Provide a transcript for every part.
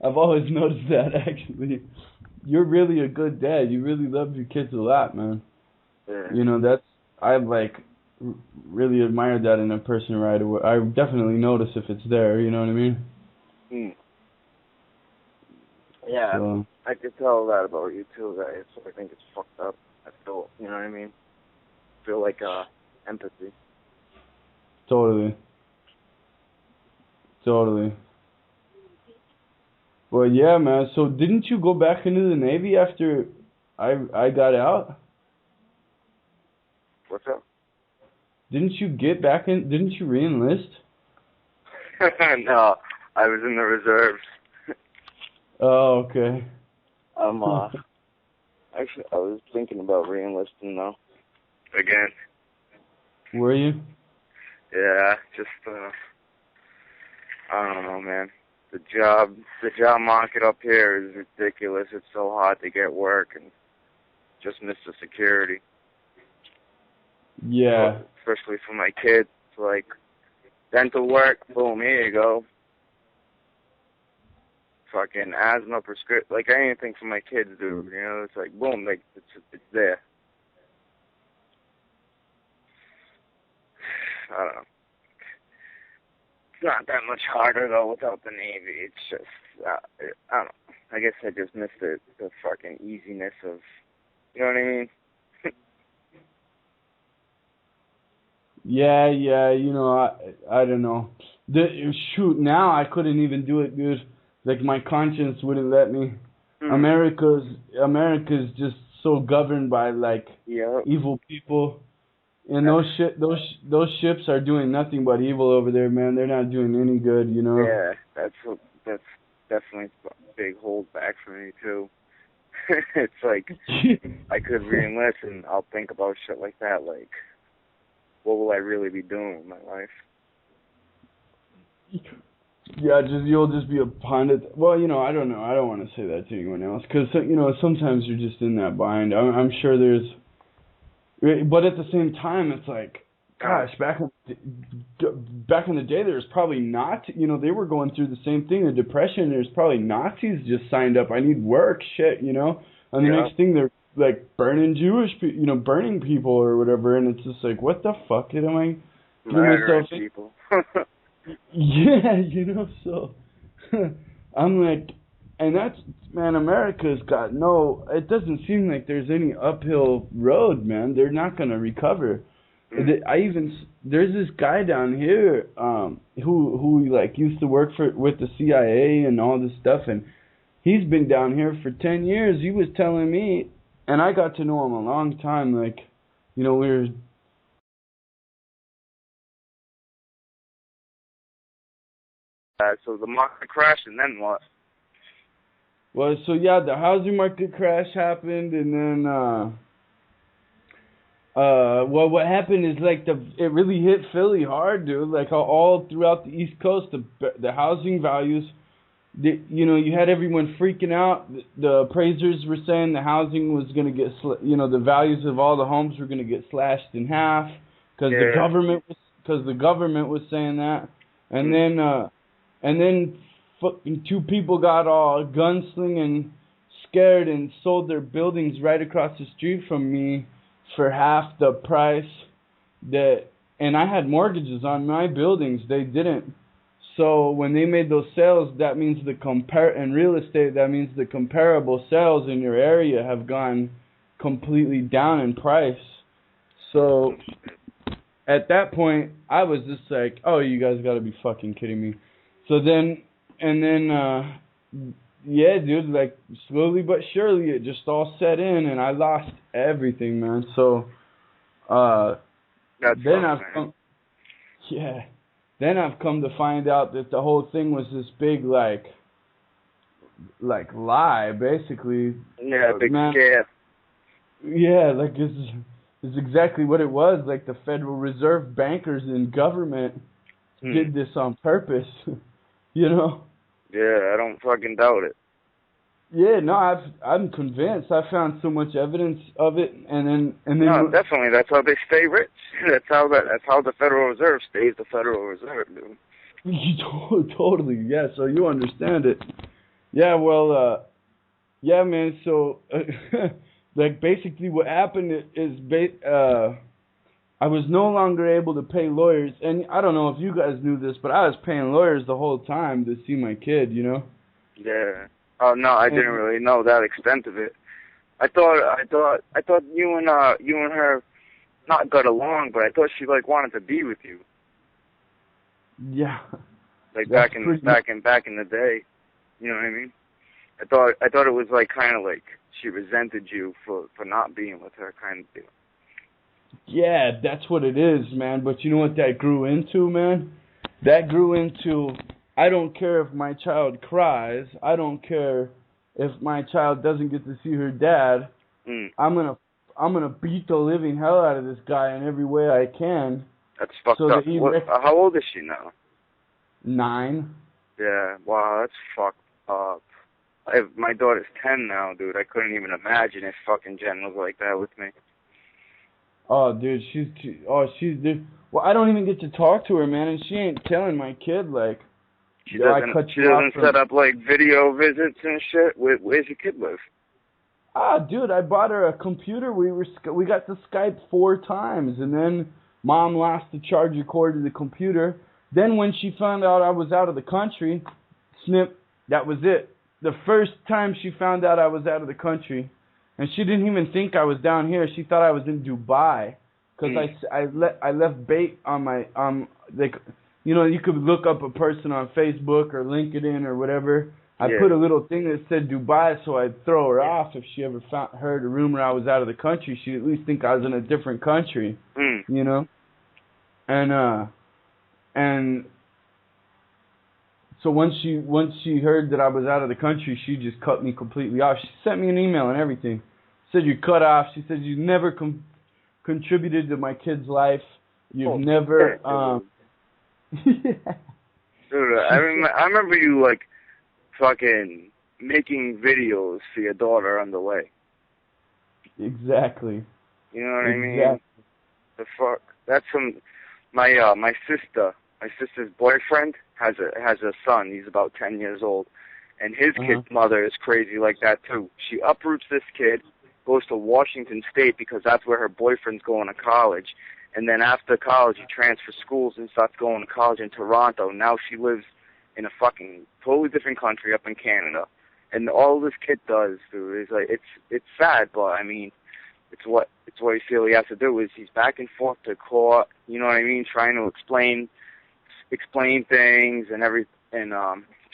I've always noticed that, actually. You're really a good dad. You really love your kids a lot, man. Yeah. You know, I've like really admired that in a person right away. I definitely notice if it's there, you know what I mean? Mm. Yeah, So, I could tell that about you too, guys. So I think it's fucked up. I feel, you know what I mean? Feel like empathy. totally. Totally. Well, yeah, man. So didn't you go back into the Navy after I got out? What's up? Didn't you get back in? Didn't you re-enlist? No, I was in the reserves. Oh, okay. I'm actually I was thinking about re-enlisting though. Again. Were you? Yeah, just I don't know, man. The job market up here is ridiculous. It's so hard to get work and just miss the security. Yeah. Especially for my kids, like dental work, boom, here you go. Fucking asthma prescription, like anything for my kids, dude. You know, it's like boom, like it's there. I don't know. It's not that much harder though without the Navy. It's just I don't know. I guess I just miss the fucking easiness of, you know what I mean? Yeah, you know, I don't know. Shoot, now I couldn't even do it, dude. Like my conscience wouldn't let me. America's just so governed by like Yep. evil people. And those ships are doing nothing but evil over there, man. They're not doing any good, you know. Yeah, that's definitely a big holdback for me too. It's like I could re-enlist and I'll think about shit like that, like what will I really be doing with my life? Yeah, you'll just be a pundit. Well, you know, I don't know. I don't want to say that to anyone else because you know sometimes you're just in that bind. I'm sure there's, but at the same time, it's like, gosh, back in the day, there's probably not. You know, they were going through the same thing, the depression. There's probably Nazis just signed up. I need work, shit, you know. And the next thing they're like burning burning people or whatever, and it's just like, what the fuck am I getting myself in? People. Yeah, you know, so I'm like, and that's, man, America's got it doesn't seem like there's any uphill road, man. They're not going to recover. There's this guy down here, who like used to work with the CIA and all this stuff, and he's been down here for 10 years. He was telling me, and I got to know him a long time, like, you know, we were. So the market crashed, and then what? Well, so yeah, the housing market crash happened, and then well, what happened is like it really hit Philly hard, dude. Like all throughout the East Coast, the housing values, you know, you had everyone freaking out. The appraisers were saying the housing was going to get, the values of all the homes were going to get slashed in half because the government was saying that, and then fucking two people got all gunslinging, scared, and sold their buildings right across the street from me for half the price and I had mortgages on my buildings. They didn't. So when they made those sales, that means in real estate, that means the comparable sales in your area have gone completely down in price. So at that point, I was just like, oh, you guys got to be fucking kidding me. So then, yeah, dude, like slowly but surely it just all set in and I lost everything, man. So, then I've come to find out that the whole thing was this big, like lie, basically. Yeah, big scare. Yeah, like it's exactly what it was. Like the Federal Reserve bankers and government did this on purpose. You know? Yeah, I don't fucking doubt it. Yeah, no, I'm convinced. I found so much evidence of it, and then. No, definitely. That's how they stay rich. That's how the Federal Reserve stays the Federal Reserve, dude. Totally, yeah. So you understand it. Yeah, well, yeah, man. So, like, basically, what happened is, I was no longer able to pay lawyers, and I don't know if you guys knew this, but I was paying lawyers the whole time to see my kid, you know. Yeah. Oh no, I didn't And really know that extent of it. I thought you and her not got along, but I thought she like wanted to be with you, yeah, like that's pretty. back in the day. You know what I mean? I thought it was like kind of like she resented you for not being with her, kind of deal. Yeah, that's what it is, man. But you know what that grew into, man? That grew into, I don't care if my child cries. I don't care if my child doesn't get to see her dad. Mm, I'm gonna I'm gonna beat the living hell out of this guy in every way I can, that's fucked so that up. he What? How old is she now? 9. Yeah. Wow, that's fucked up. My daughter's 10 now, dude. I couldn't even imagine if fucking Jen was like that with me. Oh, dude, dude. Well, I don't even get to talk to her, man, and she ain't telling my kid like, yo, I cut She you off doesn't set from. up like video visits and shit. Where's your kid live? Ah, dude, I bought her a computer. We got to Skype 4 times, and then mom lost the charger cord to the computer. Then when she found out I was out of the country, snip, that was it. The first time she found out I was out of the country, and she didn't even think I was down here. She thought I was in Dubai, because Mm. I left bait on my like, you know, you could look up a person on Facebook or LinkedIn or whatever. I Yeah. put a little thing that said Dubai, so I'd throw her off if she ever heard a rumor I was out of the country. She'd at least think I was in a different country, Mm. you know. And so once she heard that I was out of the country, she just cut me completely off. She sent me an email and everything. Said you're cut off. She said you never contributed to my kid's life. You've Oh never shit, dude. yeah. Dude, She said I remember you like fucking making videos for your daughter on the way. exactly. You know what I mean? Exactly. The fuck? That's some my sister's boyfriend has a son. He's about 10 years old, and his kid's mother is crazy like that too. She uproots this kid, goes to Washington State because that's where her boyfriend's going to college, and then after college he transfers schools and starts going to college in Toronto. Now she lives in a fucking totally different country up in Canada, and all this kid does, dude, is like it's sad, but I mean. It's what he feel he has to do is he's back and forth to court, you know what I mean, trying to explain things and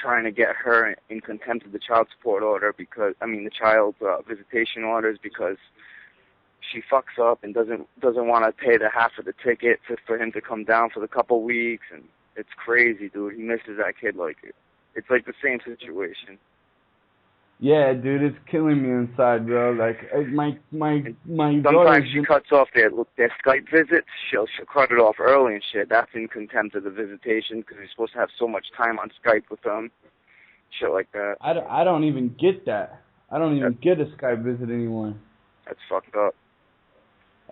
trying to get her in contempt of the child support order because the child visitation orders because she fucks up and doesn't want to pay the half of the ticket for him to come down for the couple weeks, and it's crazy, dude. He misses that kid like it. It's like the same situation. Yeah, dude, it's killing me inside, bro. Like my Sometimes daughter's she cuts off their Skype visits. She'll cut it off early and shit. That's in contempt of the visitation because you're supposed to have so much time on Skype with them. Shit like that. I don't even get that. I don't even get a Skype visit anymore. That's fucked up.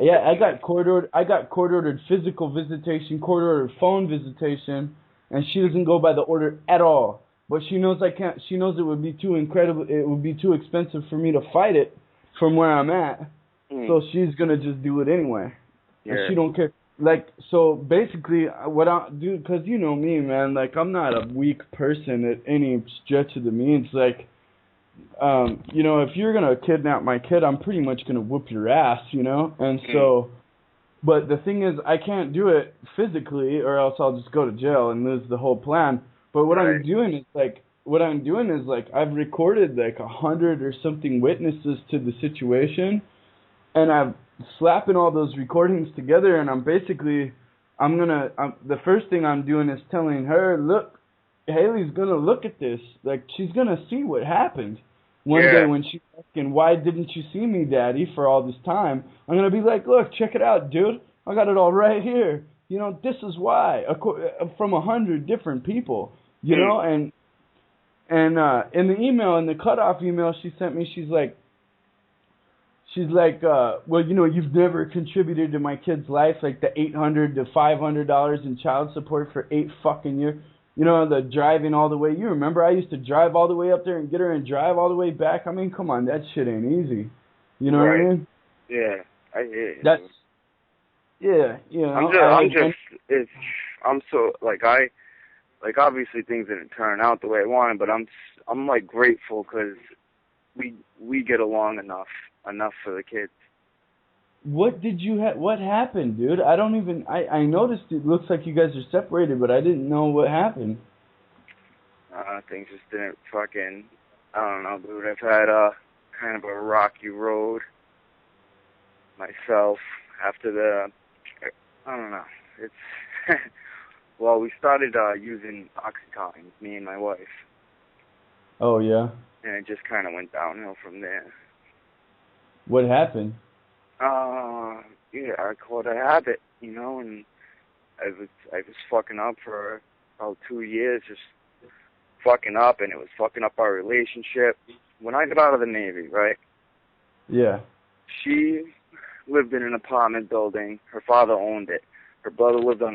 Yeah, I got court ordered physical visitation, court ordered phone visitation, and she doesn't go by the order at all. But she knows I can't. She knows it would be too incredible. It would be too expensive for me to fight it from where I'm at. So she's gonna just do it anyway. Yeah. And she don't care. Like, so basically, what I do, because you know me, man. Like, I'm not a weak person at any stretch of the means. Like, you know, if you're gonna kidnap my kid, I'm pretty much gonna whoop your ass, you know. And so, but the thing is, I can't do it physically, or else I'll just go to jail and lose the whole plan. But what I'm doing is like I've recorded like 100 or something witnesses to the situation, and I'm slapping all those recordings together, and the first thing I'm doing is telling her, look, Haley's gonna look at this, like she's gonna see what happened. One day when she's asking, why didn't you see me, Daddy, for all this time, I'm gonna be like, look, check it out, dude, I got it all right here. You know, this is why, from 100 different people. You know, and in the email, in the cutoff email she sent me, she's like, well, you know, you've never contributed to my kid's life, like the $800 to $500 in child support for 8 fucking years. You know, the driving all the way. You remember I used to drive all the way up there and get her and drive all the way back. I mean, come on, that shit ain't easy. You know what I mean? Yeah, I hear you. That's yeah. You know, I'm so like obviously things didn't turn out the way I wanted, but I'm like grateful because we get along enough for the kids. What did you what happened, dude? I don't even I noticed it looks like you guys are separated, but I didn't know what happened. Things just didn't fucking, I don't know, dude. I've had kind of a rocky road myself after I don't know. It's well, we started using Oxycontin, me and my wife. Oh yeah. And it just kind of went downhill from there. What happened? Yeah, I caught a habit, you know, and I was fucking up for about 2 years, just fucking up, and it was fucking up our relationship. When I got out of the Navy, right? Yeah. She lived in an apartment building. Her father owned it. Her brother lived on